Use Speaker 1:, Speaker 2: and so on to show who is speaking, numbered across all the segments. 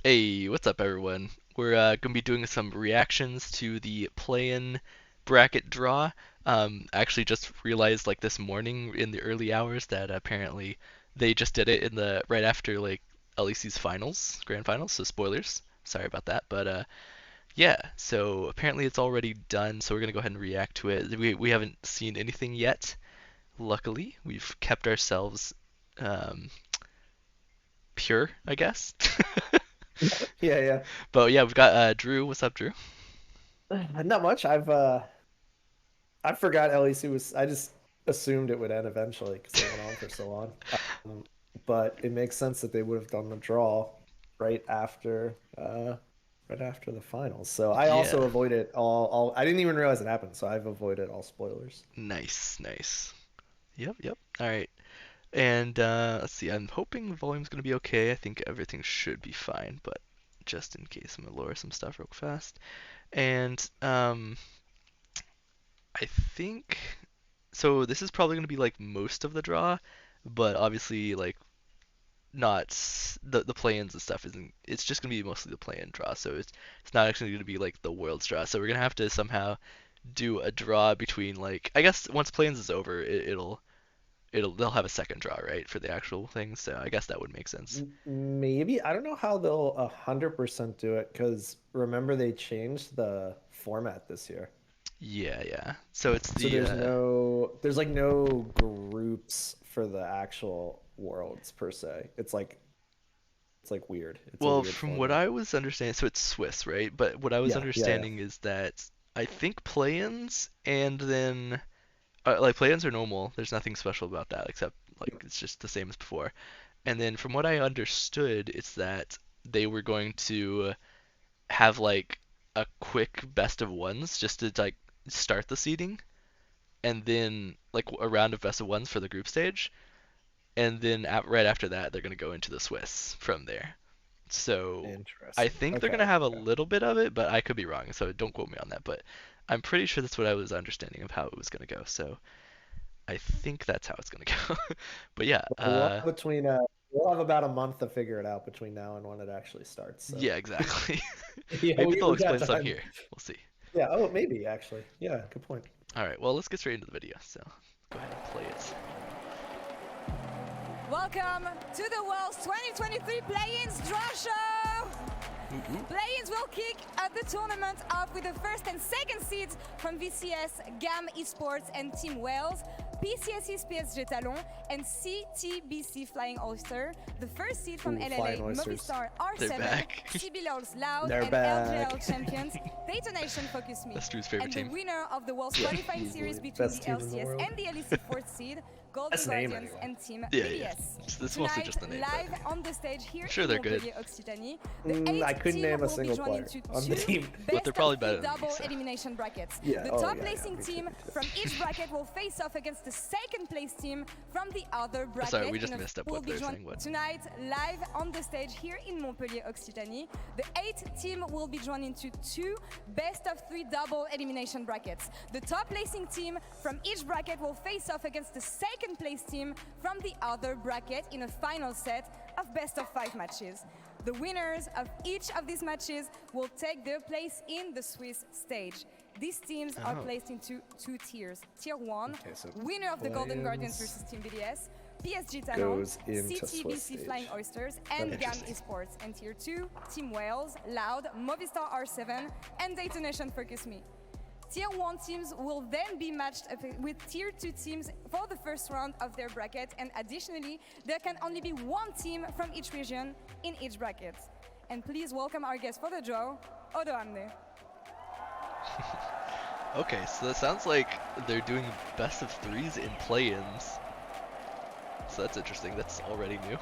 Speaker 1: Hey, what's up, everyone? We're gonna be doing some reactions to the play-in bracket draw. I actually just realized like this morning in the early hours that apparently they just did it in the right after like LEC's finals, grand finals. So spoilers. Sorry about that, but yeah. So apparently it's already done. So we're gonna go ahead and react to it. We haven't seen anything yet. Luckily, we've kept ourselves um, pure, I guess.
Speaker 2: Yeah, yeah.
Speaker 1: But yeah, we've got Drew. What's up, Drew?
Speaker 2: Not much. I forgot LEC was. I just assumed it would end eventually because they went on for so long. Um, but it makes sense that they would have done the draw right after right after the finals. So I also
Speaker 1: Yeah.
Speaker 2: avoided all. I didn't even realize it happened. So I've avoided all spoilers.
Speaker 1: Nice, nice. Yep, yep. All right. And let's see. I'm hoping the volume's gonna be okay. I think everything should be fine, but just in case, I'm gonna lower some stuff real fast. And I think so. This is probably gonna be like most of the draw, but obviously like not the play-ins and stuff isn't. It's just gonna be mostly the play-in draw. So it's not actually gonna be like the world's draw. So we're gonna have to somehow do a draw between like I guess once play-ins is over, it'll they'll have a second draw, right, for the actual thing. So I guess that would make sense.
Speaker 2: Maybe I don't know how they'll 100% do it because remember they changed the format this year.
Speaker 1: Yeah, yeah. So it's
Speaker 2: So
Speaker 1: the
Speaker 2: there's like no groups for the actual worlds per se. It's like weird. It's a
Speaker 1: well,
Speaker 2: weird
Speaker 1: from what
Speaker 2: format.
Speaker 1: I was understanding, so it's Swiss, right? But what I was
Speaker 2: Yeah, yeah, yeah.
Speaker 1: understanding is that I think play-ins and then like play-ins are normal. There's nothing special about that except like it's just the same as before. And then from what I understood, it's that they were going to have like a quick best of ones just to like start the seeding and then like a round of best of ones for the group stage, and then right after that they're gonna go into the Swiss from there. So I
Speaker 2: Interesting.
Speaker 1: think they're
Speaker 2: Okay,
Speaker 1: gonna have a
Speaker 2: okay.
Speaker 1: little bit of it, but I could be wrong, so don't quote me on that. But I'm pretty sure that's what I was understanding of how it was gonna go. So I think that's how it's gonna go. But yeah,
Speaker 2: Well, we'll have about a month to figure it out between now and when it actually starts. So
Speaker 1: yeah, exactly.
Speaker 2: yeah,
Speaker 1: Maybe they'll
Speaker 2: we got
Speaker 1: explain some
Speaker 2: time.
Speaker 1: here. We'll see.
Speaker 2: Yeah. Oh, maybe actually. Yeah. Good point.
Speaker 1: All right, well let's get straight into the video. So go ahead and play it.
Speaker 3: Welcome to the World's 2023 Play-ins Draw Show!
Speaker 1: Ooh, ooh.
Speaker 3: Play-ins will kick at the tournament off with the first and second seeds from VCS, GAMESPORTS and Team Wales, PCS's PSG TALON, and CTBC Flying Oyster. The first seed from
Speaker 2: Ooh,
Speaker 3: LLA,
Speaker 2: flying oysters.
Speaker 3: Movistar
Speaker 1: They're
Speaker 3: R7,
Speaker 1: back.
Speaker 3: CBLOL's Loud,
Speaker 2: They're
Speaker 3: and
Speaker 2: back.
Speaker 3: LGL champions, DETONATION FOCUSME.
Speaker 1: That's Drew's favorite
Speaker 3: And the
Speaker 1: team.
Speaker 3: winner of the World's
Speaker 2: Yeah,
Speaker 3: qualifying series
Speaker 2: easily
Speaker 3: between the
Speaker 2: best team in the
Speaker 3: LCS
Speaker 2: world.
Speaker 3: and the LEC fourth seed, Golden
Speaker 2: Best name
Speaker 3: Guardians
Speaker 2: anyway.
Speaker 3: and Team
Speaker 1: Yeah, yeah.
Speaker 3: BDS.
Speaker 1: It's mostly
Speaker 3: Tonight,
Speaker 1: just the name, but
Speaker 3: live on the stage here
Speaker 1: I'm sure
Speaker 3: in
Speaker 1: they're good.
Speaker 3: Montpellier, Occitanie, the 8
Speaker 2: I couldn't
Speaker 3: team
Speaker 2: name a
Speaker 3: will be
Speaker 2: single
Speaker 3: drawn
Speaker 2: player
Speaker 3: into
Speaker 2: on the
Speaker 3: two
Speaker 2: team.
Speaker 1: But they're
Speaker 3: best
Speaker 1: probably
Speaker 3: of three
Speaker 1: better than me,
Speaker 3: double
Speaker 1: so.
Speaker 3: elimination brackets.
Speaker 2: Yeah.
Speaker 3: The
Speaker 2: Oh
Speaker 3: top
Speaker 2: yeah. Yeah.
Speaker 3: placing
Speaker 2: Me too.
Speaker 3: team
Speaker 2: Me too.
Speaker 3: from each bracket will face off against the second place team from the other
Speaker 1: Sorry,
Speaker 3: bracket.
Speaker 1: we just messed up
Speaker 3: Will
Speaker 1: what
Speaker 3: be
Speaker 1: they're
Speaker 3: drawn
Speaker 1: saying. What?
Speaker 3: tonight live on the stage here in Montpellier, Occitanie. The 8 team will be drawn into two best of three double elimination brackets. The top placing team from each bracket will face off against the second place team from the other bracket in a final set of best of 5 matches. The winners of each of these matches will take their place in the Swiss stage. These teams are
Speaker 1: Oh.
Speaker 3: placed into two tiers. Tier 1,
Speaker 2: Okay, so
Speaker 3: winner of the Golden Guardians
Speaker 2: play-ins
Speaker 3: versus Team BDS, PSG Talon,
Speaker 2: goes into Swiss
Speaker 3: CTBC Flying
Speaker 2: stage.
Speaker 3: Oysters,
Speaker 2: That
Speaker 3: and
Speaker 2: makes sense.
Speaker 3: GAMESPORTS. And Tier 2, Team Wales, Loud, Movistar R7, and DETONATION FOCUSME. Tier 1 teams will then be matched up with Tier 2 teams for the first round of their bracket, and additionally, there can only be one team from each region in each bracket. And please welcome our guest for the draw, Odo Amne.
Speaker 1: Okay, so that sounds like they're doing best of threes in play-ins. So that's interesting. That's already new.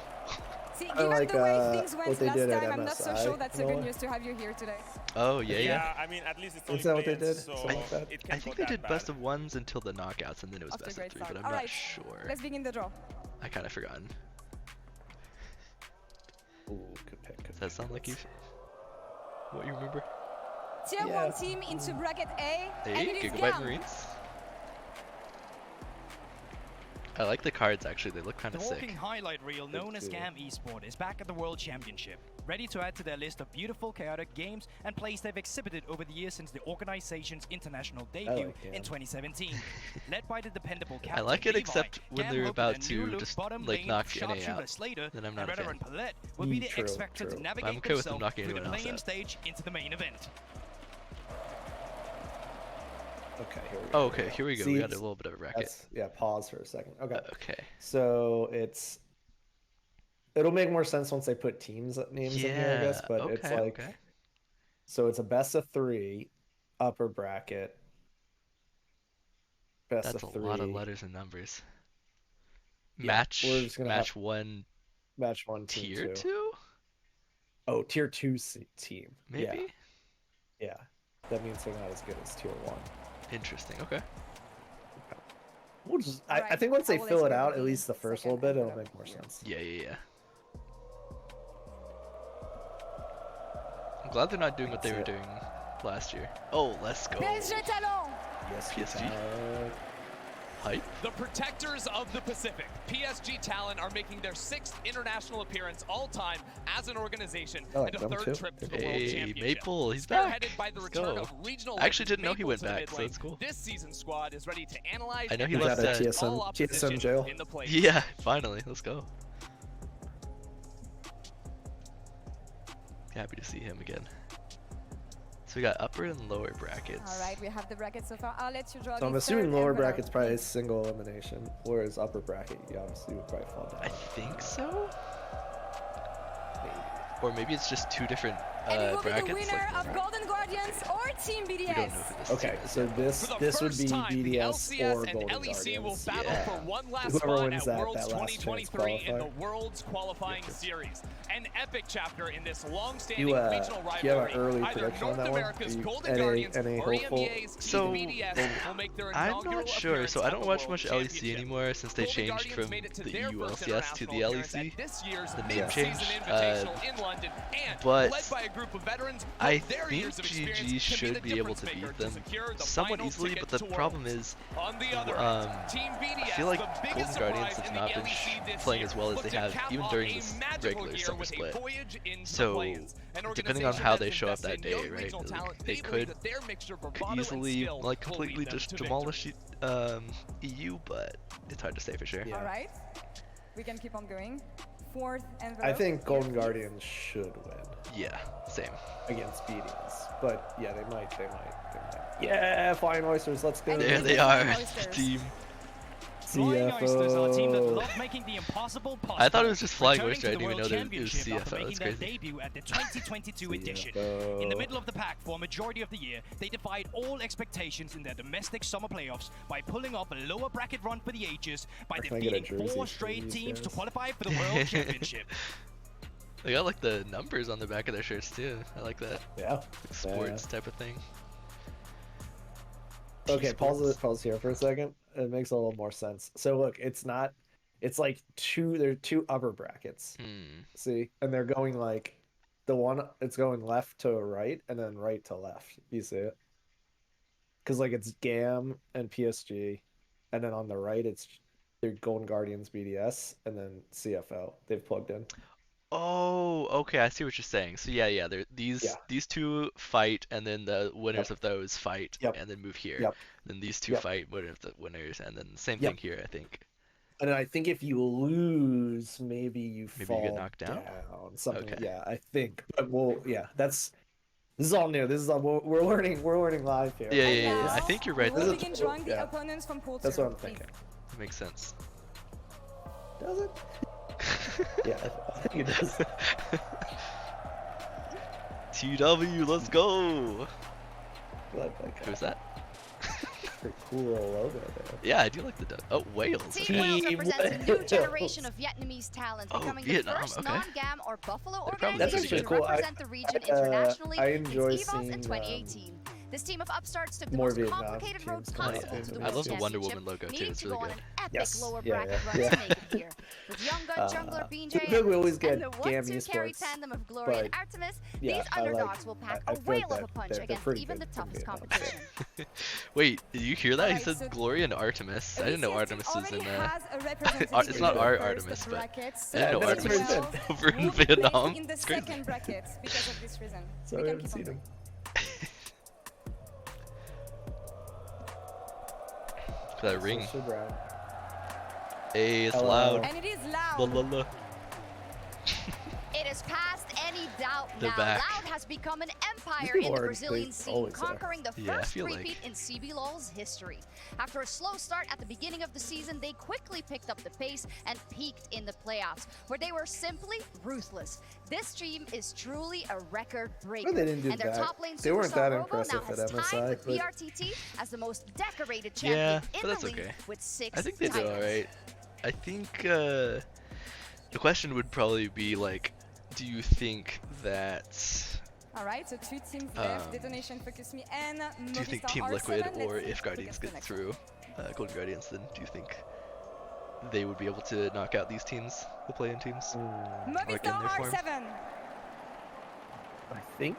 Speaker 3: See,
Speaker 2: I
Speaker 3: given
Speaker 2: like
Speaker 3: the way things
Speaker 2: what
Speaker 3: went
Speaker 2: they
Speaker 3: last
Speaker 2: did at
Speaker 3: time, I'm not so
Speaker 2: MSI.
Speaker 3: sure that's a
Speaker 2: in a
Speaker 3: good
Speaker 2: way.
Speaker 3: news to have you here today.
Speaker 1: Oh yeah, yeah.
Speaker 4: Yeah, I mean, at least it's only
Speaker 2: Is that what they
Speaker 4: play-ins,
Speaker 2: did?
Speaker 4: so
Speaker 2: Something like that?
Speaker 4: it
Speaker 1: I
Speaker 4: can't
Speaker 1: think
Speaker 4: go
Speaker 1: they
Speaker 4: that
Speaker 1: did
Speaker 4: bad.
Speaker 1: best of ones until the knockouts, and then it was
Speaker 3: After a
Speaker 1: best of
Speaker 3: great
Speaker 1: three.
Speaker 3: start.
Speaker 1: But I'm
Speaker 3: All
Speaker 1: not
Speaker 3: right,
Speaker 1: sure.
Speaker 3: let's begin the draw.
Speaker 1: I kind of forgotten.
Speaker 2: Ooh, good pick. Good
Speaker 1: Does that
Speaker 2: pick.
Speaker 1: sound like you? What you remember?
Speaker 3: Tier
Speaker 2: Yeah.
Speaker 3: 1 team into bracket A, and
Speaker 1: Hey,
Speaker 3: it is
Speaker 1: Gigabyte
Speaker 3: GAM.
Speaker 1: Marines. I like the cards actually. They look kind
Speaker 4: The
Speaker 1: of
Speaker 4: walking
Speaker 1: sick.
Speaker 4: highlight reel known as GAMESPORTS is back at the World Championship, ready to add to their list of beautiful, chaotic games and plays they've exhibited over the years since the organization's international debut in 2017. Led by the dependable captain
Speaker 1: I like it,
Speaker 4: Levi,
Speaker 1: except when
Speaker 4: GAM
Speaker 1: they're
Speaker 4: hope
Speaker 1: about
Speaker 4: that a new
Speaker 1: to
Speaker 4: look
Speaker 1: just
Speaker 4: bottom
Speaker 1: like
Speaker 4: lane
Speaker 1: knock NA
Speaker 4: sharpshooter
Speaker 1: out.
Speaker 4: Slater
Speaker 1: Then I'm
Speaker 4: and
Speaker 1: not a
Speaker 4: veteran
Speaker 1: fan.
Speaker 4: Paulette will be the
Speaker 2: True,
Speaker 4: X Factor
Speaker 2: true.
Speaker 4: to navigate
Speaker 1: I'm okay with them
Speaker 4: themselves
Speaker 1: knocking
Speaker 4: through the
Speaker 1: anyone else
Speaker 4: play-in
Speaker 1: out.
Speaker 4: stage into the main event.
Speaker 2: Okay, here we go.
Speaker 1: Oh, okay. Here we go. We
Speaker 2: See,
Speaker 1: got a little bit of a bracket.
Speaker 2: yeah, pause for a second. Okay.
Speaker 1: Okay.
Speaker 2: So it'll make more sense once they put teams names in here, I guess. But it's
Speaker 1: okay,
Speaker 2: like,
Speaker 1: okay.
Speaker 2: so it's a best of 3 upper bracket. Best
Speaker 1: That's
Speaker 2: of
Speaker 1: a lot of
Speaker 2: 3
Speaker 1: letters and numbers.
Speaker 2: Yeah,
Speaker 1: Match
Speaker 2: we're just gonna
Speaker 1: match
Speaker 2: have-
Speaker 1: one
Speaker 2: match 1 team
Speaker 1: tier
Speaker 2: 2.
Speaker 1: 2?
Speaker 2: Oh, tier 2 team.
Speaker 1: Maybe?
Speaker 2: Yeah. That means they're not as good as tier 1.
Speaker 1: Interesting. Okay.
Speaker 2: We'll just, I
Speaker 3: Alright,
Speaker 2: think once they
Speaker 3: I will
Speaker 2: fill
Speaker 3: let
Speaker 2: it
Speaker 3: you
Speaker 2: out,
Speaker 3: read
Speaker 2: at
Speaker 3: the
Speaker 2: least the first little
Speaker 3: second
Speaker 2: bit, it'll
Speaker 3: envelope
Speaker 2: make more
Speaker 3: here.
Speaker 2: sense.
Speaker 1: Yeah. I'm glad they're not doing what they were doing last year. Oh, let's go.
Speaker 3: PSG Talon.
Speaker 2: Yes,
Speaker 1: PSG. Hype.
Speaker 5: The protectors of the Pacific, PSG Talon, are making their 6th international appearance all-time as an organization
Speaker 2: I like
Speaker 5: and a
Speaker 2: them
Speaker 5: 3rd
Speaker 2: too.
Speaker 5: trip to the World
Speaker 1: Hey,
Speaker 5: Championship.
Speaker 1: Maple, he's back.
Speaker 5: Spearheaded by the
Speaker 1: Let's
Speaker 5: return
Speaker 1: go.
Speaker 5: of regional
Speaker 1: I actually
Speaker 5: legends
Speaker 1: didn't know he
Speaker 5: Maple
Speaker 1: went
Speaker 5: to the
Speaker 1: back,
Speaker 5: mid
Speaker 1: so
Speaker 5: lane.
Speaker 1: that's cool.
Speaker 5: This season's squad is ready to analyze
Speaker 1: I know he
Speaker 5: and
Speaker 1: left
Speaker 5: dissect
Speaker 1: that
Speaker 5: all
Speaker 2: TSM
Speaker 5: opposition
Speaker 2: jail.
Speaker 5: in the play.
Speaker 1: Yeah, finally. Let's go. Happy to see him again. So we got upper and lower brackets.
Speaker 3: All right, we have the brackets so far. I'll let you draw
Speaker 2: So I'm
Speaker 3: the
Speaker 2: assuming
Speaker 3: third
Speaker 2: lower
Speaker 3: envelope.
Speaker 2: bracket's probably a single elimination, whereas upper bracket, you obviously would probably fall down.
Speaker 1: I think so.
Speaker 2: Maybe.
Speaker 1: Or maybe it's just two different
Speaker 3: And it will be the
Speaker 1: brackets.
Speaker 3: winner
Speaker 1: like,
Speaker 3: of Golden Guardians or Team
Speaker 1: we don't know who
Speaker 3: BDS.
Speaker 1: this
Speaker 2: Okay,
Speaker 1: team is.
Speaker 2: so
Speaker 5: For the
Speaker 2: this would
Speaker 5: first
Speaker 2: be
Speaker 5: time, the
Speaker 2: BDS
Speaker 5: LCS
Speaker 2: or
Speaker 5: and
Speaker 2: Golden
Speaker 5: LEC will
Speaker 2: Guardians.
Speaker 5: battle
Speaker 1: Yeah.
Speaker 5: for one last
Speaker 2: Whoever
Speaker 5: spot
Speaker 2: wins
Speaker 5: at
Speaker 2: that
Speaker 5: Worlds
Speaker 2: last chance
Speaker 5: 2023 in the
Speaker 2: qualifier.
Speaker 5: Worlds Qualifying Series. An epic chapter in this long-standing
Speaker 2: You,
Speaker 5: regional
Speaker 2: you have
Speaker 5: rivalry.
Speaker 2: an early
Speaker 5: Either
Speaker 2: prediction on
Speaker 5: North
Speaker 2: that one?
Speaker 5: America's
Speaker 2: Are you
Speaker 5: Golden
Speaker 2: NA
Speaker 5: Guardians or
Speaker 2: hopeful?
Speaker 5: EMEA's
Speaker 1: So,
Speaker 5: Team BDS will make their
Speaker 1: I'm
Speaker 5: inaugural
Speaker 1: not sure.
Speaker 5: appearance
Speaker 1: So I
Speaker 5: at
Speaker 1: don't
Speaker 5: the
Speaker 1: watch
Speaker 5: World
Speaker 1: much LEC
Speaker 5: Championship.
Speaker 1: anymore since they
Speaker 5: Golden
Speaker 1: changed
Speaker 5: Guardians
Speaker 1: from
Speaker 5: made it to
Speaker 1: the
Speaker 5: their first
Speaker 1: ULCS to the
Speaker 5: international appearance
Speaker 1: LEC.
Speaker 5: at this year's
Speaker 1: The name
Speaker 5: mid-season
Speaker 1: change,
Speaker 5: invitational in London, and
Speaker 1: but
Speaker 5: led by a group of veterans who
Speaker 1: I
Speaker 5: with their
Speaker 1: think
Speaker 5: years of experience
Speaker 1: GG
Speaker 5: can
Speaker 1: should
Speaker 5: the
Speaker 1: be able
Speaker 5: difference
Speaker 1: to
Speaker 5: maker
Speaker 1: beat them
Speaker 5: secure the
Speaker 1: somewhat
Speaker 5: final
Speaker 1: easily,
Speaker 5: ticket
Speaker 1: but the
Speaker 5: to
Speaker 1: problem
Speaker 5: Worlds.
Speaker 1: is
Speaker 5: On the other
Speaker 1: um,
Speaker 5: end, Team BDS,
Speaker 1: I feel like
Speaker 5: the
Speaker 1: Golden
Speaker 5: biggest
Speaker 1: Guardians
Speaker 5: surprise
Speaker 1: have
Speaker 5: in
Speaker 1: not
Speaker 5: the
Speaker 1: been
Speaker 5: LEC this
Speaker 1: playing
Speaker 5: year,
Speaker 1: as well as
Speaker 5: look
Speaker 1: they
Speaker 5: to
Speaker 1: have
Speaker 5: cap
Speaker 1: even
Speaker 5: off
Speaker 1: during
Speaker 5: a
Speaker 1: this
Speaker 5: magical
Speaker 1: regular
Speaker 5: year
Speaker 1: summer
Speaker 5: with a
Speaker 1: split.
Speaker 5: voyage into the
Speaker 1: So
Speaker 5: play-ins. An
Speaker 1: depending on
Speaker 5: organization
Speaker 1: how
Speaker 5: that's
Speaker 1: they show up that
Speaker 5: invested
Speaker 1: day,
Speaker 5: in young
Speaker 1: right,
Speaker 5: regional talent,
Speaker 1: they
Speaker 5: believe
Speaker 1: could
Speaker 5: that their mixture of bravado and
Speaker 1: easily
Speaker 5: skill
Speaker 1: like
Speaker 5: will
Speaker 1: completely
Speaker 5: lead them
Speaker 1: just
Speaker 5: to
Speaker 1: demolish
Speaker 5: victory.
Speaker 1: EU, but it's hard to say for sure.
Speaker 2: Yeah.
Speaker 3: All right, we can keep on going. Fourth envelope.
Speaker 2: I think Golden
Speaker 3: Here.
Speaker 2: Guardians should win
Speaker 1: Yeah, same.
Speaker 2: against BDS, but yeah, they might. Yeah, Flying Oysters, let's go.
Speaker 3: And
Speaker 1: There
Speaker 3: it
Speaker 1: they
Speaker 3: is
Speaker 1: are,
Speaker 3: Flying
Speaker 1: the
Speaker 3: Oysters.
Speaker 1: team.
Speaker 4: Flying Oysters are a team that
Speaker 2: CFO.
Speaker 4: love making the impossible possible.
Speaker 1: I thought it was just Flying
Speaker 4: returning
Speaker 1: Oyster.
Speaker 4: to
Speaker 1: I
Speaker 4: the
Speaker 1: didn't even
Speaker 4: World
Speaker 1: know that it was
Speaker 4: Championship after
Speaker 1: CFO.
Speaker 4: making
Speaker 1: That's
Speaker 4: their
Speaker 1: crazy.
Speaker 4: debut at the 2022 edition.
Speaker 2: CFO.
Speaker 4: In the middle of the pack for a majority of the year, they defied all expectations in their domestic summer playoffs by pulling off a lower bracket run for the ages by
Speaker 2: Can I get a
Speaker 4: defeating
Speaker 2: jersey
Speaker 4: 4
Speaker 2: for
Speaker 4: straight
Speaker 2: these
Speaker 4: teams to
Speaker 2: guys?
Speaker 4: qualify for the World Championship.
Speaker 1: They got like the numbers on the back of their shirts too. I like that.
Speaker 2: Yeah.
Speaker 1: Like sports type of thing.
Speaker 2: Okay,
Speaker 1: Sports.
Speaker 2: pause here for a second. It makes a little more sense. So look, it's like there are two upper brackets.
Speaker 1: Hmm.
Speaker 2: See? And they're going like it's going left to right and then right to left. You see it? Because like it's GAM and PSG, and then on the right it's they're Golden Guardians BDS and then CFO. They've plugged in.
Speaker 1: Oh, okay. I see what you're saying. So yeah. These two fight, and then the winners of those fight,
Speaker 2: Yep.
Speaker 1: and then move here.
Speaker 2: Yep.
Speaker 1: Then these two
Speaker 2: Yep.
Speaker 1: fight, winner of the winners, and then the same
Speaker 2: Yep.
Speaker 1: thing here. I think.
Speaker 2: And I think if you lose, maybe you
Speaker 1: Maybe you
Speaker 2: fall
Speaker 1: get knocked down?
Speaker 2: Something.
Speaker 1: Okay.
Speaker 2: Yeah, I think. But this is all new. This is all we're learning live here.
Speaker 1: Yeah,
Speaker 3: And
Speaker 1: yeah.
Speaker 3: now
Speaker 1: I think you're right.
Speaker 3: We'll
Speaker 2: This is
Speaker 3: begin
Speaker 2: a-
Speaker 3: drawing the
Speaker 2: yeah.
Speaker 3: opponents from pool
Speaker 2: That's
Speaker 3: 2.
Speaker 2: what I'm thinking.
Speaker 1: That makes sense.
Speaker 2: Does it? Yeah, I think it does.
Speaker 1: TW, let's go.
Speaker 2: But, like,
Speaker 1: Who's that?
Speaker 2: pretty cool little logo there.
Speaker 1: Yeah, I do like the. Oh, Wales.
Speaker 6: Team
Speaker 1: Okay.
Speaker 6: Wales
Speaker 2: Team
Speaker 6: represents a new
Speaker 2: Wales.
Speaker 6: generation of Vietnamese talent,
Speaker 1: Oh,
Speaker 6: becoming
Speaker 1: Vietnam,
Speaker 6: the first
Speaker 1: okay.
Speaker 6: non-GAM or Buffalo
Speaker 1: They're probably
Speaker 6: organization
Speaker 2: pretty
Speaker 6: to
Speaker 2: cool.
Speaker 6: represent the region
Speaker 2: I
Speaker 6: internationally
Speaker 2: enjoy
Speaker 6: since EVOS in
Speaker 2: seeing,
Speaker 6: 2018. This team of upstarts took the
Speaker 2: More
Speaker 6: most
Speaker 2: Vietnam
Speaker 6: complicated road
Speaker 2: teams coming
Speaker 6: possible
Speaker 2: up
Speaker 6: to the
Speaker 2: into
Speaker 1: I
Speaker 6: World
Speaker 1: love the Wonder
Speaker 6: Championship,
Speaker 1: Woman logo too.
Speaker 6: needing
Speaker 1: It's
Speaker 6: to
Speaker 1: really
Speaker 6: go on
Speaker 1: good.
Speaker 6: an epic
Speaker 2: Yes.
Speaker 6: lower
Speaker 2: Yeah,
Speaker 6: bracket
Speaker 2: yeah,
Speaker 6: run
Speaker 2: yeah.
Speaker 6: to make it here. With Young Gun Jungler BJ
Speaker 2: Typically we always
Speaker 6: and
Speaker 2: get
Speaker 6: the 1-2 carry
Speaker 2: GAMESPORTS,
Speaker 6: tandem of Glory and
Speaker 2: but
Speaker 6: Artemis,
Speaker 2: yeah,
Speaker 6: these
Speaker 2: I
Speaker 6: underdogs will pack
Speaker 2: I
Speaker 6: a
Speaker 2: feel like
Speaker 6: whale of a punch
Speaker 2: they're
Speaker 6: against
Speaker 2: pretty
Speaker 6: even the
Speaker 2: good from
Speaker 6: toughest
Speaker 2: Vietnam.
Speaker 6: competition.
Speaker 1: Wait, did you hear that? He
Speaker 3: Alright,
Speaker 1: said
Speaker 3: so
Speaker 1: Glory and Artemis. I didn't know
Speaker 3: Elysia's team
Speaker 1: Artemis was
Speaker 3: already
Speaker 1: in
Speaker 3: has a representative
Speaker 1: it's
Speaker 3: in
Speaker 1: not
Speaker 3: the
Speaker 1: our
Speaker 3: first
Speaker 1: Artemis, but
Speaker 3: bracket,
Speaker 1: I didn't know
Speaker 2: that's
Speaker 1: Artemis
Speaker 2: where
Speaker 1: was
Speaker 2: he's
Speaker 1: over in
Speaker 3: will be placed
Speaker 1: Vietnam.
Speaker 3: in the
Speaker 1: It's crazy.
Speaker 3: second bracket because of this reason.
Speaker 2: So
Speaker 3: We
Speaker 2: we
Speaker 3: can
Speaker 2: haven't
Speaker 3: keep on
Speaker 2: seen
Speaker 3: going.
Speaker 2: him.
Speaker 1: That ring.
Speaker 2: So Brown.
Speaker 1: Hey, it's
Speaker 2: Hello.
Speaker 1: loud.
Speaker 3: And it is
Speaker 1: La
Speaker 3: loud.
Speaker 1: la la.
Speaker 6: It is past any doubt
Speaker 1: They're
Speaker 6: now.
Speaker 1: back.
Speaker 6: Loud has become an empire
Speaker 2: people
Speaker 6: in the
Speaker 2: are-
Speaker 6: Brazilian
Speaker 2: they
Speaker 6: scene,
Speaker 2: always are.
Speaker 6: conquering the
Speaker 1: Yeah, I
Speaker 6: first
Speaker 1: feel
Speaker 6: repeat
Speaker 1: like.
Speaker 6: in CBLOL's history. After a slow start at the beginning of the season, they quickly picked up the pace and peaked in the playoffs, where they were simply ruthless. This team is truly a record breaker.
Speaker 2: Well, they didn't do
Speaker 6: and their
Speaker 2: that.
Speaker 6: top lane
Speaker 2: They weren't
Speaker 6: superstar
Speaker 2: that
Speaker 6: Robo
Speaker 2: impressive
Speaker 6: now has
Speaker 2: at
Speaker 6: tied
Speaker 2: MSI,
Speaker 6: with
Speaker 2: but-
Speaker 6: BRTT as the most decorated
Speaker 1: Yeah,
Speaker 6: champion
Speaker 1: but
Speaker 6: in
Speaker 1: that's
Speaker 6: the league
Speaker 1: okay.
Speaker 6: with 6
Speaker 1: I think they did
Speaker 6: titles.
Speaker 1: alright. I think the question would probably be like, do you think that
Speaker 3: Alright, so 2 teams left.
Speaker 1: Um,
Speaker 3: Detonation, FOCUSME, and
Speaker 1: do you think
Speaker 3: Movistar
Speaker 1: Team
Speaker 3: R7.
Speaker 1: Liquid
Speaker 3: Let's
Speaker 1: or
Speaker 3: see
Speaker 1: if
Speaker 3: who
Speaker 1: Guardians
Speaker 3: gets the
Speaker 1: get
Speaker 3: next
Speaker 1: through Golden Guardians, then do you think they would be able to knock out these teams, the play-in teams?
Speaker 3: one.
Speaker 1: Like in
Speaker 3: Movistar
Speaker 1: their form?
Speaker 3: R7.
Speaker 2: I think.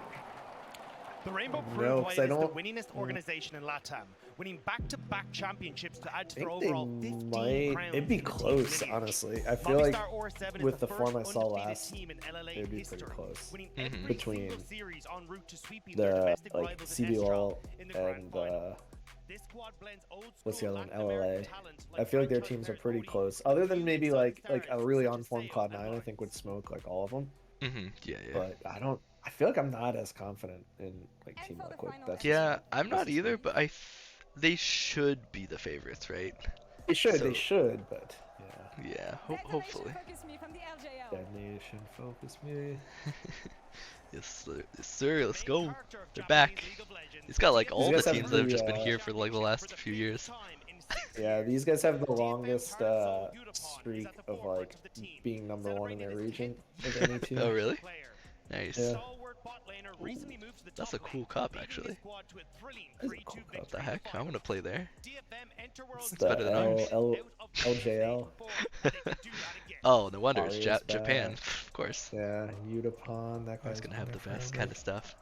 Speaker 7: The Rainbow
Speaker 2: No,
Speaker 7: proved why
Speaker 2: 'cause
Speaker 7: it
Speaker 2: I
Speaker 7: is the
Speaker 2: don't-
Speaker 7: winningest organization in LATAM, winning back-to-back championships to add to
Speaker 2: I
Speaker 7: their
Speaker 2: think they
Speaker 7: overall 15
Speaker 2: might.
Speaker 7: crowns
Speaker 2: It'd be
Speaker 7: in the team
Speaker 2: close,
Speaker 7: lineage.
Speaker 2: honestly. I feel like
Speaker 7: Movistar R7 is
Speaker 2: with the
Speaker 7: first
Speaker 2: form I saw
Speaker 7: undefeated
Speaker 2: last,
Speaker 7: team in LLA
Speaker 2: they'd be
Speaker 7: history,
Speaker 2: pretty close.
Speaker 7: winning
Speaker 1: Mhm.
Speaker 7: every
Speaker 2: Between
Speaker 7: single series en route to sweeping their
Speaker 2: the
Speaker 7: domestic
Speaker 2: like
Speaker 7: rivals in
Speaker 2: CBL
Speaker 7: Estra in the grand
Speaker 2: and
Speaker 7: final. This squad blends old
Speaker 2: what's the
Speaker 7: school
Speaker 2: other one?
Speaker 7: Latin American
Speaker 2: LLA.
Speaker 7: talent
Speaker 2: I feel like their
Speaker 7: franchise
Speaker 2: teams are
Speaker 7: players
Speaker 2: pretty
Speaker 7: Odie,
Speaker 2: close. Other than
Speaker 7: two
Speaker 2: maybe
Speaker 7: exotic
Speaker 2: like a
Speaker 7: stars
Speaker 2: really
Speaker 7: such
Speaker 2: on
Speaker 7: as
Speaker 2: form
Speaker 7: Sale
Speaker 2: Cloud9,
Speaker 7: and
Speaker 2: I
Speaker 7: Lux.
Speaker 2: think would smoke like all of them.
Speaker 1: Yeah, yeah.
Speaker 2: But I don't. I feel like I'm not as confident in like
Speaker 3: And
Speaker 2: Team
Speaker 3: for the
Speaker 2: Liquid.
Speaker 3: final
Speaker 2: That's
Speaker 1: Yeah, I'm not
Speaker 2: that's just
Speaker 1: either,
Speaker 2: me.
Speaker 1: but they should be the favorites, right?
Speaker 2: They should.
Speaker 1: So-
Speaker 2: They should. But yeah.
Speaker 1: Yeah,
Speaker 3: Detonation,
Speaker 1: hopefully.
Speaker 3: FOCUSME from the LJL.
Speaker 2: Damnation, focus me.
Speaker 1: Yes, sir, let's
Speaker 7: Main
Speaker 1: go.
Speaker 7: character of
Speaker 1: They're
Speaker 7: Japanese
Speaker 1: back.
Speaker 7: League of Legends,
Speaker 1: It's got like
Speaker 7: These
Speaker 1: all
Speaker 2: guys
Speaker 1: the
Speaker 2: have
Speaker 1: teams that have
Speaker 2: the,
Speaker 1: just been here for like the last few years.
Speaker 2: Yeah, these guys have the longest streak of like being number one in their region of any team.
Speaker 1: Oh, really? Nice.
Speaker 2: Yeah.
Speaker 1: That's a cool cup, actually.
Speaker 2: That is a cool cup.
Speaker 1: What the heck? I want to play there.
Speaker 2: It's
Speaker 1: It's
Speaker 2: the
Speaker 1: better than ours.
Speaker 2: LJL.
Speaker 1: Oh, no wonder it's
Speaker 2: Aria's
Speaker 1: Japan.
Speaker 2: back.
Speaker 1: Of course.
Speaker 2: Yeah, Utapon. That
Speaker 1: Always
Speaker 2: guy's
Speaker 1: gonna have
Speaker 2: been
Speaker 1: the
Speaker 2: there
Speaker 1: best
Speaker 2: forever.
Speaker 1: kind of stuff.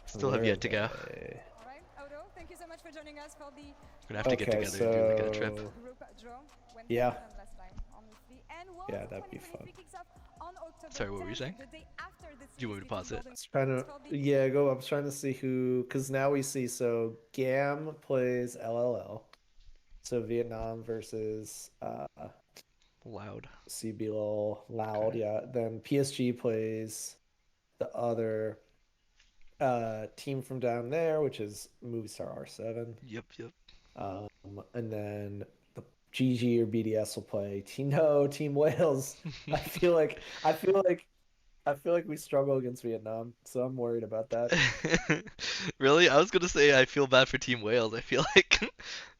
Speaker 1: Still
Speaker 2: Where
Speaker 1: have yet to go.
Speaker 2: are they?
Speaker 3: Alright, Odo, thank you so much for joining us for the
Speaker 1: We're gonna have to get
Speaker 2: Okay,
Speaker 1: together and do like a trip.
Speaker 2: so-
Speaker 3: group draw. When
Speaker 2: Yeah.
Speaker 3: it happened last time, honestly. And World
Speaker 2: Yeah, that'd be
Speaker 3: 2023 kicks off on October
Speaker 1: Sorry, what were you
Speaker 3: 10th,
Speaker 1: saying?
Speaker 3: the day after the
Speaker 1: Do you want me to
Speaker 3: series
Speaker 1: pause it?
Speaker 3: between
Speaker 2: I was trying to, yeah, go. I was trying to see who, because now we see, so GAM plays LLL. So Vietnam versus
Speaker 1: Loud.
Speaker 2: CBLOL, Loud,
Speaker 1: Okay.
Speaker 2: yeah. Then PSG plays the other team from down there, which is Movistar R7.
Speaker 1: Yep, yep.
Speaker 2: And then the GG or BDS will play Team Wales. I feel like we struggle against Vietnam, so I'm worried about that.
Speaker 1: Really? I was gonna say I feel bad for Team Wales. I feel like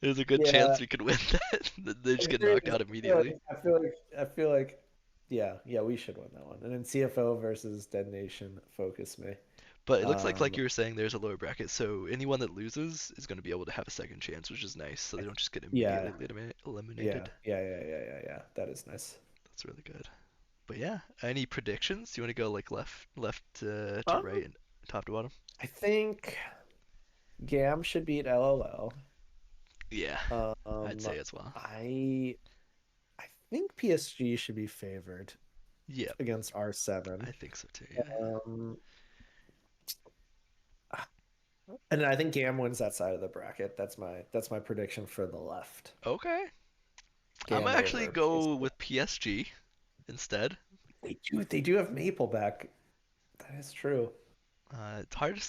Speaker 1: there's a good chance
Speaker 2: Yeah.
Speaker 1: we could win that. They just get
Speaker 2: Agreed.
Speaker 1: knocked out immediately.
Speaker 2: I feel like, yeah, we should win that one. And then CFO versus Detonation, FOCUSME.
Speaker 1: But it looks like
Speaker 2: Um,
Speaker 1: you were saying, there's a lower bracket, so anyone that loses is gonna be able to have a second chance, which is nice. So they don't just get
Speaker 2: Yeah.
Speaker 1: immediately eliminated.
Speaker 2: Yeah. That is nice.
Speaker 1: That's really good. But yeah, any predictions? Do you want to go like left to
Speaker 2: Um,
Speaker 1: right and top to bottom?
Speaker 2: I think GAM should beat LLL.
Speaker 1: Yeah, I'd say as well.
Speaker 2: I think PSG should be favored
Speaker 1: Yeah,
Speaker 2: against R7.
Speaker 1: I think so too. Yeah.
Speaker 2: And I think GAM wins that side of the bracket. That's my prediction for the left.
Speaker 1: Okay.
Speaker 2: GAM
Speaker 1: I'm gonna actually
Speaker 2: over
Speaker 1: go
Speaker 2: PSG.
Speaker 1: with PSG instead.
Speaker 2: They do have Maple back. That is true.
Speaker 1: It's hard to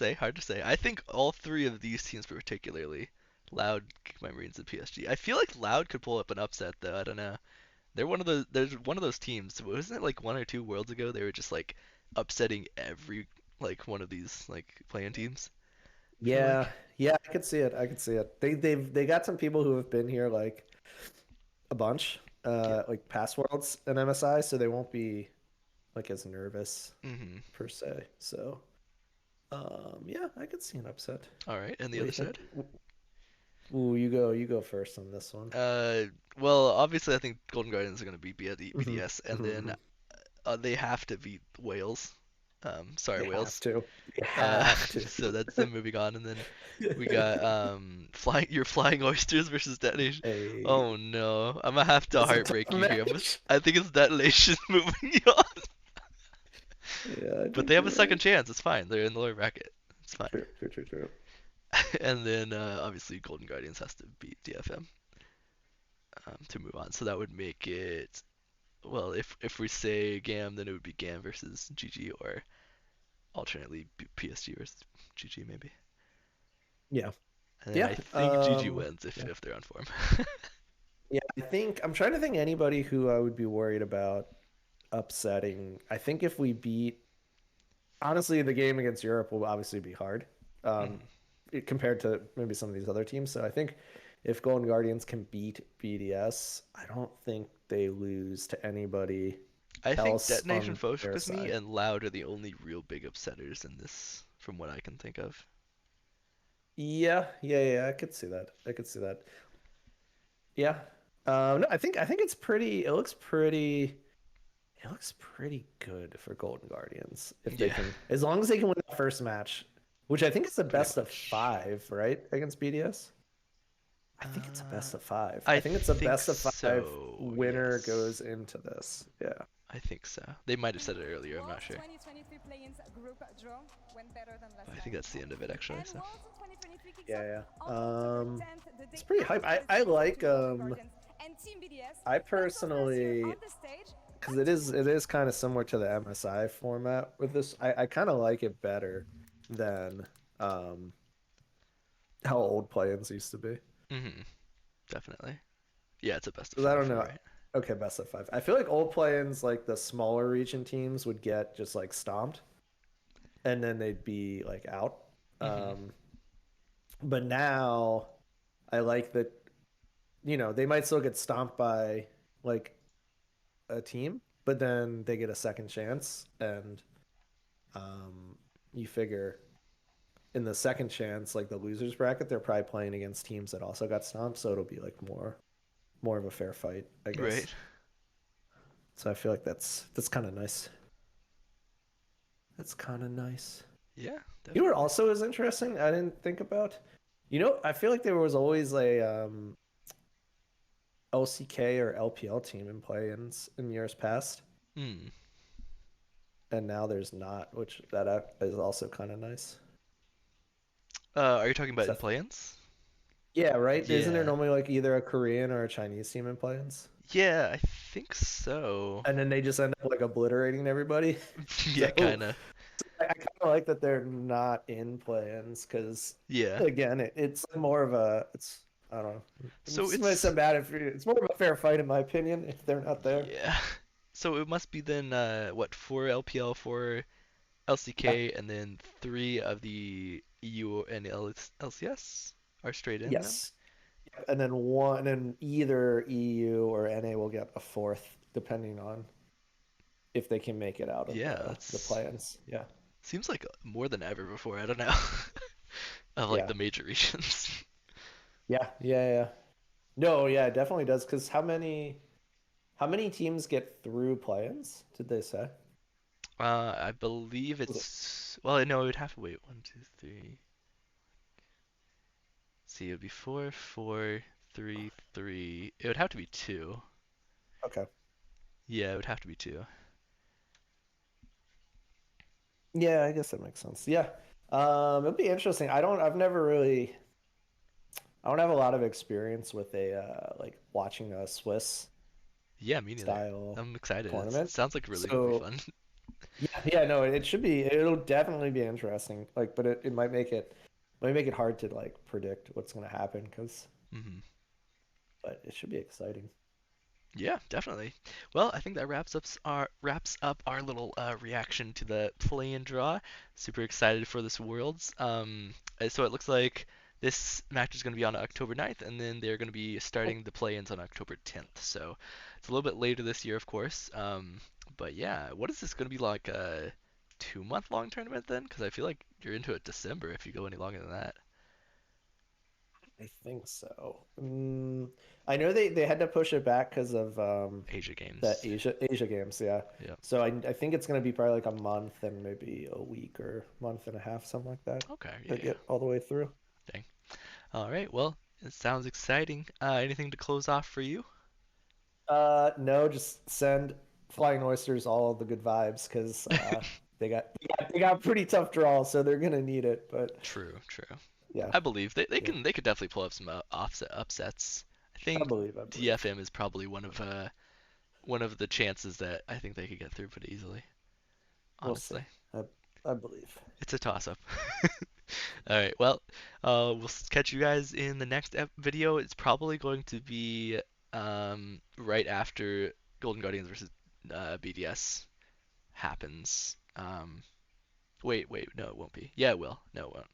Speaker 1: say. I think all three of these teams, particularly Loud, my Marines, and PSG. I feel like Loud could pull up an upset though. I don't know. There's one of those teams. Wasn't it like 1 or 2 worlds ago? They were just like upsetting every like one of these like playing teams.
Speaker 2: Yeah, I could see it. They got some people who have been here like a bunch, like past worlds in MSI, so they won't be like as nervous
Speaker 1: Mm-hmm.
Speaker 2: per se. So, Yeah, I could see an upset.
Speaker 1: All right, and the
Speaker 2: What do
Speaker 1: other
Speaker 2: you think?
Speaker 1: side?
Speaker 2: Ooh, you go first on this one.
Speaker 1: Well, obviously I think Golden Guardians are going to beat
Speaker 2: Mhm,
Speaker 1: BDS, and
Speaker 2: mhm,
Speaker 1: then
Speaker 2: mhm.
Speaker 1: they have to beat Wales. Sorry,
Speaker 2: You have
Speaker 1: Wales.
Speaker 2: to. You have to.
Speaker 1: So that's them moving on, and then we got flying oysters versus detonation.
Speaker 2: Hey,
Speaker 1: Oh no, I'm gonna have to
Speaker 2: it's a tough
Speaker 1: heartbreak you here.
Speaker 2: match.
Speaker 1: I think it's detonation moving on,
Speaker 2: Yeah, I
Speaker 1: but
Speaker 2: think
Speaker 1: they have a
Speaker 2: you're
Speaker 1: second
Speaker 2: right.
Speaker 1: chance. It's fine. They're in the lower bracket. It's fine.
Speaker 2: True, true, true, true.
Speaker 1: And then obviously Golden Guardians has to beat DFM to move on. So that would make it, well, if we say GAM, then it would be GAM versus GG, or alternately PSG versus GG maybe.
Speaker 2: Yeah,
Speaker 1: And then
Speaker 2: yeah.
Speaker 1: I think GG wins
Speaker 2: Yeah,
Speaker 1: if they're on form.
Speaker 2: yeah. I think I'm trying to think anybody who I would be worried about upsetting. I think if we beat, honestly, the game against Europe will obviously be hard, um,
Speaker 1: Mhm.
Speaker 2: compared to maybe some of these other teams. So I think if Golden Guardians can beat BDS, I don't think they lose to anybody
Speaker 1: I think
Speaker 2: else
Speaker 1: Detonation,
Speaker 2: on their
Speaker 1: FOCUSME,
Speaker 2: side.
Speaker 1: and Loud are the only real big upsetters in this, from what I can think of.
Speaker 2: Yeah, yeah, yeah. I could see that. I could see that. Yeah. No, I think it's pretty. It looks pretty. It looks pretty good for Golden Guardians if they
Speaker 1: Yeah,
Speaker 2: can, as long as they can win the first match, which I think is the
Speaker 1: pretty
Speaker 2: best of
Speaker 1: much.
Speaker 2: five, right? Against BDS. I think it's a
Speaker 1: Uh,
Speaker 2: best of five. I
Speaker 1: I
Speaker 2: think it's a
Speaker 1: think
Speaker 2: best of five.
Speaker 1: so.
Speaker 2: Winner
Speaker 1: Yes,
Speaker 2: goes into this. Yeah.
Speaker 1: I think so. They might have said it earlier. I'm not
Speaker 3: World's
Speaker 1: sure.
Speaker 3: 2023 play-ins group draw went better than
Speaker 1: But
Speaker 3: last
Speaker 1: I think
Speaker 3: time.
Speaker 1: that's the end of it actually.
Speaker 3: And
Speaker 1: So
Speaker 3: World's 2023 kicks off
Speaker 2: Yeah,
Speaker 3: on
Speaker 2: yeah.
Speaker 3: October 10th, the
Speaker 2: It's
Speaker 3: day
Speaker 2: pretty hype.
Speaker 3: after the
Speaker 2: I
Speaker 3: series
Speaker 2: like
Speaker 3: between Golden Guardians and Team BDS.
Speaker 2: I
Speaker 3: Let's go first here
Speaker 2: personally,
Speaker 3: on the stage.
Speaker 2: because it is kind of similar to the MSI format with this. I kind of like it better than how old play-ins used to be.
Speaker 1: definitely. Yeah, it's a best of
Speaker 2: 'Cause I
Speaker 1: five,
Speaker 2: don't
Speaker 1: you're
Speaker 2: know.
Speaker 1: right.
Speaker 2: Okay, best of five. I feel like old play-ins, like the smaller region teams, would get just like stomped, and then they'd be like out.
Speaker 1: hmm
Speaker 2: Um, but now I like that. They might still get stomped by like a team, but then they get a second chance, and you figure in the second chance, like the losers bracket, they're probably playing against teams that also got stomped, so it'll be like more of a fair fight, I
Speaker 1: Right.
Speaker 2: guess. So I feel like that's kind of nice. That's kind of nice.
Speaker 1: Yeah,
Speaker 2: You know what
Speaker 1: definitely.
Speaker 2: also is interesting? I didn't think about. I feel like there was always a LCK or LPL team in play-ins in years past,
Speaker 1: Hmm.
Speaker 2: and now there's not, which that is also kind of nice.
Speaker 1: Are you talking about in
Speaker 2: So,
Speaker 1: play-ins?
Speaker 2: yeah, right. Isn't there
Speaker 1: Yeah.
Speaker 2: normally like either a Korean or a Chinese team in play-ins,
Speaker 1: Yeah, I think so.
Speaker 2: and then they just end up like obliterating everybody?
Speaker 1: Yeah,
Speaker 2: So
Speaker 1: kind of.
Speaker 2: I kind of like that they're not in play-ins because,
Speaker 1: Yeah.
Speaker 2: again, it's more of a it's I don't know.
Speaker 1: So
Speaker 2: This might
Speaker 1: it's
Speaker 2: sound bad it's more of a fair fight in my opinion if they're not there.
Speaker 1: yeah. So it must be then what, four LPL, four
Speaker 2: Yeah.
Speaker 1: LCK, and then three of the EU and LCS are straight in then?
Speaker 2: Yes. And then either EU or NA will get a fourth, depending on if they can make it out of
Speaker 1: Yeah,
Speaker 2: the
Speaker 1: that's
Speaker 2: play-ins. Yeah.
Speaker 1: seems like more than ever before. I don't know. Of like
Speaker 2: Yeah.
Speaker 1: the major regions.
Speaker 2: Yeah. Yeah. Yeah. No, yeah, it definitely does. Because how many teams get through play-ins, did they say?
Speaker 1: I believe
Speaker 2: Was it-
Speaker 1: it's, well, no, it would have to wait. One, two, three. See, it would be four, four, three, three. It would have to be two.
Speaker 2: Okay.
Speaker 1: Yeah, it would have to be two.
Speaker 2: Yeah, I guess that makes sense. Yeah. It'd be interesting. I don't have a lot of experience with a like watching a Swiss
Speaker 1: Yeah, me neither.
Speaker 2: style
Speaker 1: I'm excited. It
Speaker 2: tournament.
Speaker 1: sounds like really gonna be
Speaker 2: So
Speaker 1: fun.
Speaker 2: yeah, yeah, no, it'll definitely be interesting. Like, but it might make it hard to like predict what's gonna happen
Speaker 1: hmm
Speaker 2: but it should be exciting.
Speaker 1: Yeah, definitely. Well, I think that wraps up our little reaction to the play-in draw. Super excited for this Worlds. So it looks like this match is going to be on October 9th, and then they're going to be starting the play-ins on October 10th. So it's a little bit later this year, of course. But yeah, what is this going to be like? 2-month long tournament then? Because I feel like you're into it December if you go any longer than that.
Speaker 2: I think so. I know they had to push it back because of
Speaker 1: Asia Games.
Speaker 2: that Asia games, yeah.
Speaker 1: Yeah.
Speaker 2: So I think it's gonna be probably like a month and maybe a week or month and a half, something like that,
Speaker 1: Okay.
Speaker 2: to
Speaker 1: Yeah.
Speaker 2: get all the way through.
Speaker 1: Dang. All right. Well, it sounds exciting. Anything to close off for you?
Speaker 2: No, just send Flying Oysters all the good vibes because they got pretty tough draws, so they're gonna need it. But
Speaker 1: True.
Speaker 2: yeah,
Speaker 1: I believe they
Speaker 2: Yeah.
Speaker 1: could definitely pull up some upsets. I
Speaker 2: I
Speaker 1: think
Speaker 2: believe.
Speaker 1: DFM is probably one of the chances that I think they could get through pretty easily.
Speaker 2: We'll see.
Speaker 1: Honestly,
Speaker 2: I believe.
Speaker 1: it's a toss up. All right. Well, we'll catch you guys in the next video. It's probably going to be right after Golden Guardians versus BDS happens. Wait, no, it won't be. Yeah, it will. No, it won't.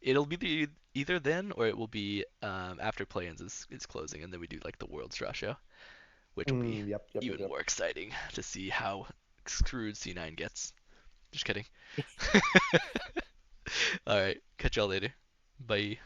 Speaker 1: It'll be either then or it will be after play-ins is closing, and then we do like the World Straw show, which will be
Speaker 2: Yep.
Speaker 1: even more exciting to see how screwed C9 gets. Just kidding. All right, catch y'all later. Bye.